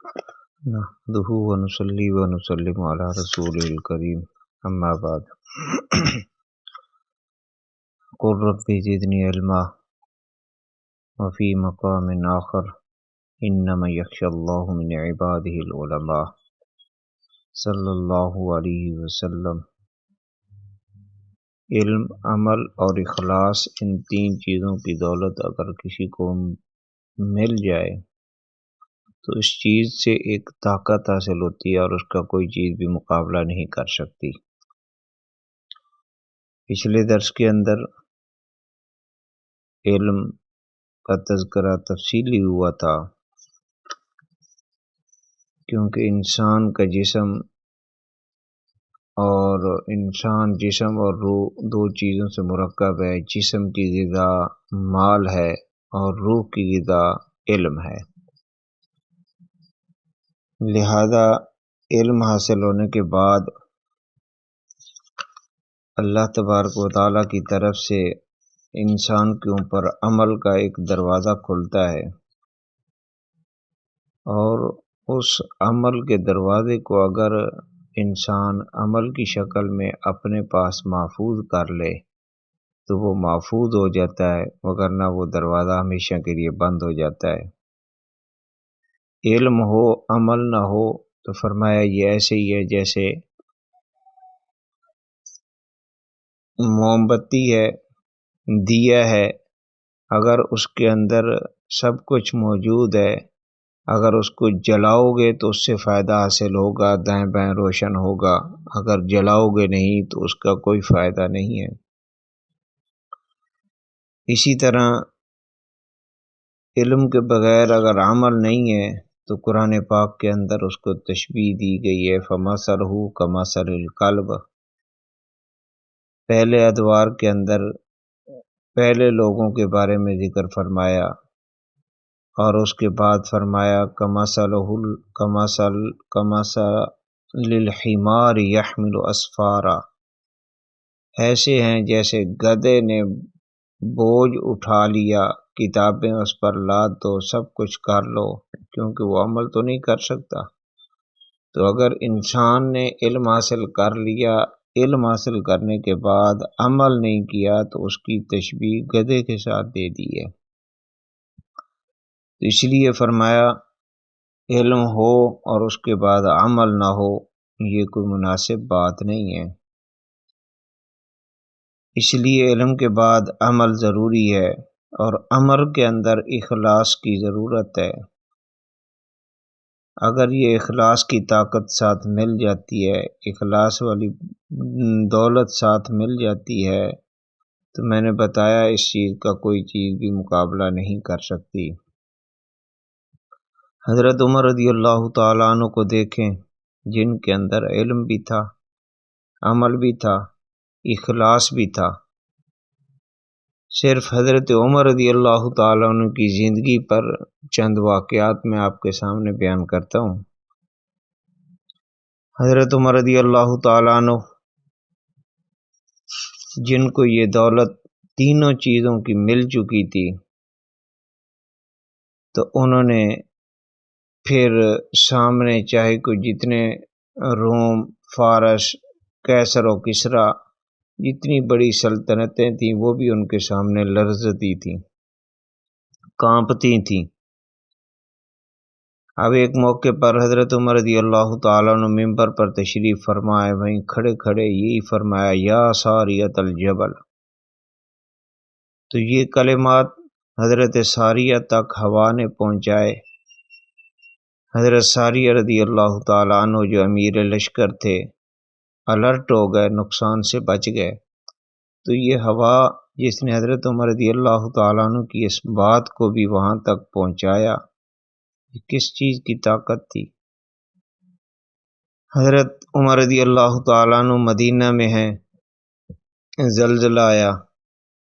نحمده ونصلي ونسلم على رسوله الكريم اما بعد قل رب زدني علما وفي مقام آخر انما يخشى الله من عباده العلماء صلی اللہ علیہ وسلم۔ علم، عمل اور اخلاص، ان تین چیزوں کی دولت اگر کسی کو مل جائے تو اس چیز سے ایک طاقت حاصل ہوتی ہے اور اس کا کوئی چیز بھی مقابلہ نہیں کر سکتی۔ پچھلے درس کے اندر علم کا تذکرہ تفصیلی ہوا تھا، کیونکہ انسان کا جسم اور روح دو چیزوں سے مرکب ہے۔ جسم کی غذا مال ہے اور روح کی غذا علم ہے۔ لہذا علم حاصل ہونے کے بعد اللہ تبارک و تعالیٰ کی طرف سے انسان کے اوپر عمل کا ایک دروازہ کھلتا ہے، اور اس عمل کے دروازے کو اگر انسان عمل کی شکل میں اپنے پاس محفوظ کر لے تو وہ محفوظ ہو جاتا ہے، وگرنہ وہ دروازہ ہمیشہ کے لیے بند ہو جاتا ہے۔ علم ہو عمل نہ ہو تو فرمایا یہ ایسے ہی ہے جیسے موم بتی ہے، دیا ہے، اگر اس کے اندر سب کچھ موجود ہے، اگر اس کو جلاؤ گے تو اس سے فائدہ حاصل ہوگا، دائیں بائیں روشن ہوگا، اگر جلاؤ گے نہیں تو اس کا کوئی فائدہ نہیں ہے۔ اسی طرح علم کے بغیر اگر عمل نہیں ہے تو قرآن پاک کے اندر اس کو تشبیہ دی گئی ہے، فَمَثَلُهُ كَمَثَلِ الْكَلْبِ۔ پہلے ادوار کے اندر پہلے لوگوں کے بارے میں ذکر فرمایا، اور اس کے بعد فرمایا کَمَثَلِ الْحِمَارِ يَحْمِلُ أَسْفَارًا۔ ایسے ہیں جیسے گدھے نے بوجھ اٹھا لیا، کتابیں اس پر لاد دو، سب کچھ کر لو، کیونکہ وہ عمل تو نہیں کر سکتا۔ تو اگر انسان نے علم حاصل کر لیا، علم حاصل کرنے کے بعد عمل نہیں کیا تو اس کی تشبیہ گدھے کے ساتھ دے دی ہے۔ اس لیے فرمایا علم ہو اور اس کے بعد عمل نہ ہو، یہ کوئی مناسب بات نہیں ہے۔ اس لیے علم کے بعد عمل ضروری ہے، اور عمل کے اندر اخلاص کی ضرورت ہے۔ اگر یہ اخلاص کی طاقت ساتھ مل جاتی ہے، اخلاص والی دولت ساتھ مل جاتی ہے، تو میں نے بتایا اس چیز کا کوئی چیز بھی مقابلہ نہیں کر سکتی۔ حضرت عمر رضی اللہ تعالیٰ عنہ کو دیکھیں، جن کے اندر علم بھی تھا، عمل بھی تھا، اخلاص بھی تھا۔ صرف حضرت عمر رضی اللہ تعالیٰ عنہ کی زندگی پر چند واقعات میں آپ کے سامنے بیان کرتا ہوں۔ حضرت عمر رضی اللہ تعالیٰ عنہ جن کو یہ دولت تینوں چیزوں کی مل چکی تھی، تو انہوں نے پھر سامنے چاہے کوئی جتنے روم، فارس، کیسر و کسریٰ، جتنی بڑی سلطنتیں تھیں وہ بھی ان کے سامنے لرزتی تھیں، کانپتی تھیں۔ اب ایک موقع پر حضرت عمر رضی اللہ تعالیٰ عنہ ممبر پر تشریف فرمائے، وہیں کھڑے کھڑے یہی فرمایا، یا ساریۃ الجبل۔ تو یہ کلمات حضرت ساریہ تک ہوا نے پہنچائے۔ حضرت ساریہ رضی اللہ تعالیٰ عنہ جو امیر لشکر تھے، الرٹ ہو گئے، نقصان سے بچ گئے۔ تو یہ ہوا جس نے حضرت عمر رضی اللہ تعالیٰ عنہ کی اس بات کو بھی وہاں تک پہنچایا، یہ کس چیز کی طاقت تھی؟ حضرت عمر رضی اللہ تعالیٰ عنہ مدینہ میں ہیں، زلزلہ آیا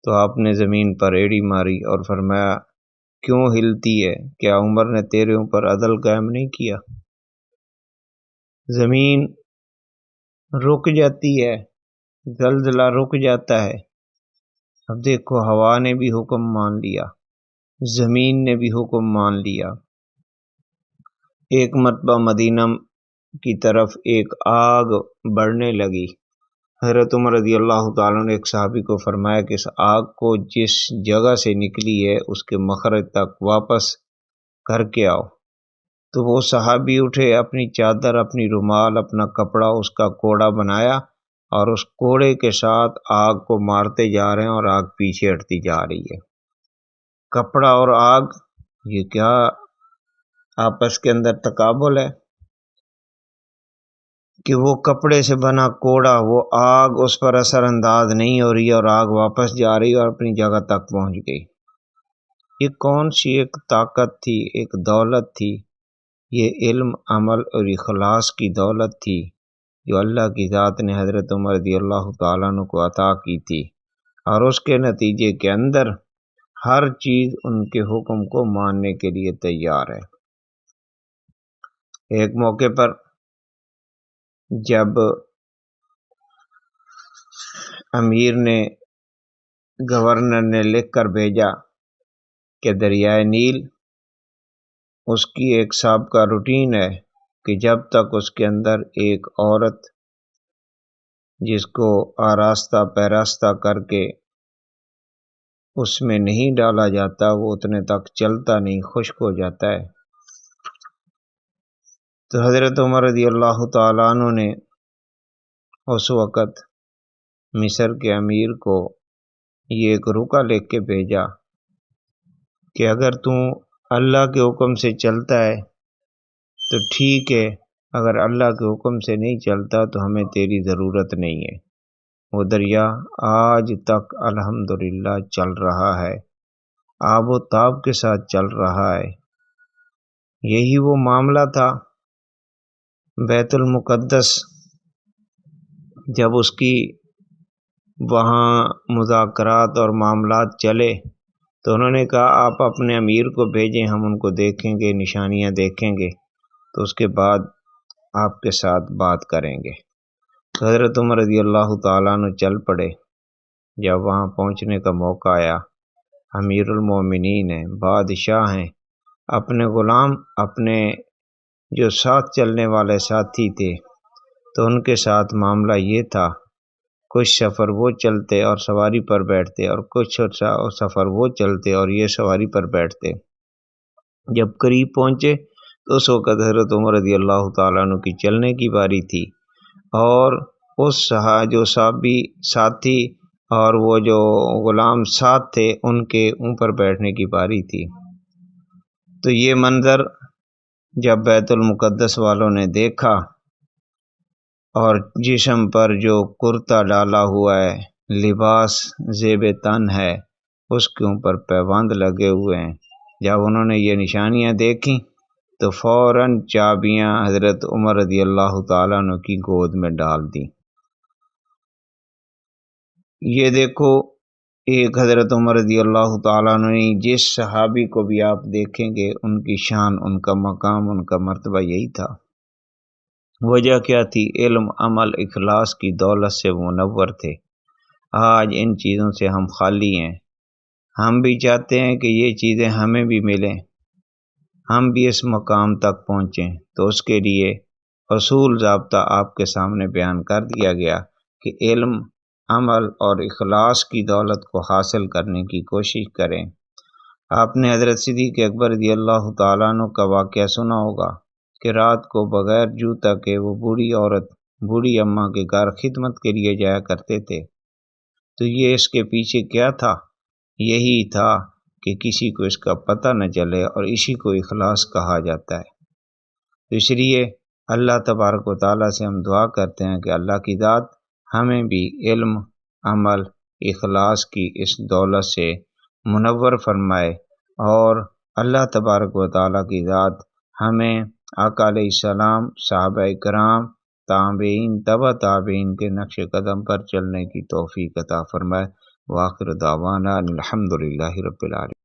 تو آپ نے زمین پر ایڑی ماری اور فرمایا کیوں ہلتی ہے؟ کیا عمر نے تیرے اوپر عدل قائم نہیں کیا؟ زمین رک جاتی ہے، زلزلہ رک جاتا ہے۔ اب دیکھو ہوا نے بھی حکم مان لیا، زمین نے بھی حکم مان لیا۔ ایک مرتبہ مدینہ کی طرف ایک آگ بڑھنے لگی۔ حضرت عمر رضی اللہ تعالیٰ نے ایک صحابی کو فرمایا کہ اس آگ کو جس جگہ سے نکلی ہے اس کے مخرج تک واپس کر کے آؤ۔ تو وہ صحابی اٹھے، اپنی چادر، اپنی رومال، اپنا کپڑا، اس کا کوڑا بنایا اور اس کوڑے کے ساتھ آگ کو مارتے جا رہے ہیں اور آگ پیچھے ہٹتی جا رہی ہے۔ کپڑا اور آگ، یہ کیا آپس کے اندر تقابل ہے کہ وہ کپڑے سے بنا کوڑا، وہ آگ اس پر اثر انداز نہیں ہو رہی اور آگ واپس جا رہی اور اپنی جگہ تک پہنچ گئی۔ یہ کون سی ایک طاقت تھی، ایک دولت تھی؟ یہ علم، عمل اور اخلاص کی دولت تھی جو اللہ کی ذات نے حضرت عمر رضی اللہ تعالیٰ عنہ کو عطا کی تھی، اور اس کے نتیجے کے اندر ہر چیز ان کے حکم کو ماننے کے لیے تیار ہے۔ ایک موقع پر جب امیر نے، گورنر نے لکھ کر بھیجا کہ دریائے نیل، اس کی ایک سابقہ روٹین ہے کہ جب تک اس کے اندر ایک عورت جس کو آراستہ پیراستہ کر کے اس میں نہیں ڈالا جاتا، وہ اتنے تک چلتا نہیں، خشک ہو جاتا ہے۔ تو حضرت عمر رضی اللہ تعالیٰ عنہ نے اس وقت مصر کے امیر کو یہ ایک رکا لکھ کے بھیجا کہ اگر تو اللہ کے حکم سے چلتا ہے تو ٹھیک ہے، اگر اللہ کے حکم سے نہیں چلتا تو ہمیں تیری ضرورت نہیں ہے۔ وہ دریا آج تک الحمدللہ چل رہا ہے، آب و تاب کے ساتھ چل رہا ہے۔ یہی وہ معاملہ تھا بیت المقدس، جب اس کی وہاں مذاکرات اور معاملات چلے تو انہوں نے کہا آپ اپنے امیر کو بھیجیں، ہم ان کو دیکھیں گے، نشانیاں دیکھیں گے، تو اس کے بعد آپ کے ساتھ بات کریں گے۔ تو حضرت عمر رضی اللہ تعالیٰ عنہ چل پڑے۔ جب وہاں پہنچنے کا موقع آیا، امیر المومنین ہیں، بادشاہ ہیں، اپنے غلام، اپنے جو ساتھ چلنے والے ساتھی تھے، تو ان کے ساتھ معاملہ یہ تھا، کچھ سفر وہ چلتے اور سواری پر بیٹھتے، اور کچھ سفر وہ چلتے اور یہ سواری پر بیٹھتے۔ جب قریب پہنچے تو اس وقت حضرت عمر رضی اللہ تعالیٰ عنہ کی چلنے کی باری تھی، اور اس جو ساتھی اور وہ جو غلام ساتھ تھے ان کے اوپر بیٹھنے کی باری تھی۔ تو یہ منظر جب بیت المقدس والوں نے دیکھا اور جسم پر جو کرتا ڈالا ہوا ہے، لباس زیب تن ہے، اس کے اوپر پیبند لگے ہوئے ہیں، جب انہوں نے یہ نشانیاں دیکھیں تو فوراً چابیاں حضرت عمر رضی اللہ تعالیٰ عنہ کی گود میں ڈال دیں۔ یہ دیکھو، ایک حضرت عمر رضی اللہ تعالیٰ عنہ، جس صحابی کو بھی آپ دیکھیں گے ان کی شان، ان کا مقام، ان کا مرتبہ یہی تھا۔ وجہ کیا تھی؟ علم، عمل، اخلاص کی دولت سے منور تھے۔ آج ان چیزوں سے ہم خالی ہیں۔ ہم بھی چاہتے ہیں کہ یہ چیزیں ہمیں بھی ملیں، ہم بھی اس مقام تک پہنچیں، تو اس کے لیے اصول ضابطہ آپ کے سامنے بیان کر دیا گیا کہ علم، عمل اور اخلاص کی دولت کو حاصل کرنے کی کوشش کریں۔ آپ نے حضرت صدیق اکبر رضی اللہ تعالیٰ عنہ کا واقعہ سنا ہوگا کہ رات کو بغیر جوتا کے وہ بوڑھی عورت، بوڑھی اماں کے گھر خدمت کے لیے جایا کرتے تھے۔ تو یہ اس کے پیچھے کیا تھا؟ یہی تھا کہ کسی کو اس کا پتہ نہ چلے، اور اسی کو اخلاص کہا جاتا ہے۔ تو اس لیے اللہ تبارک و تعالیٰ سے ہم دعا کرتے ہیں کہ اللہ کی ذات ہمیں بھی علم، عمل، اخلاص کی اس دولت سے منور فرمائے، اور اللہ تبارک و تعالیٰ کی ذات ہمیں آقا علیہ السلام، صحابہ کرام، تابعین، تبع تابعین کے نقش قدم پر چلنے کی توفیق عطا فرمائے۔ وآخر دعوانا الحمدللہ رب العالمین۔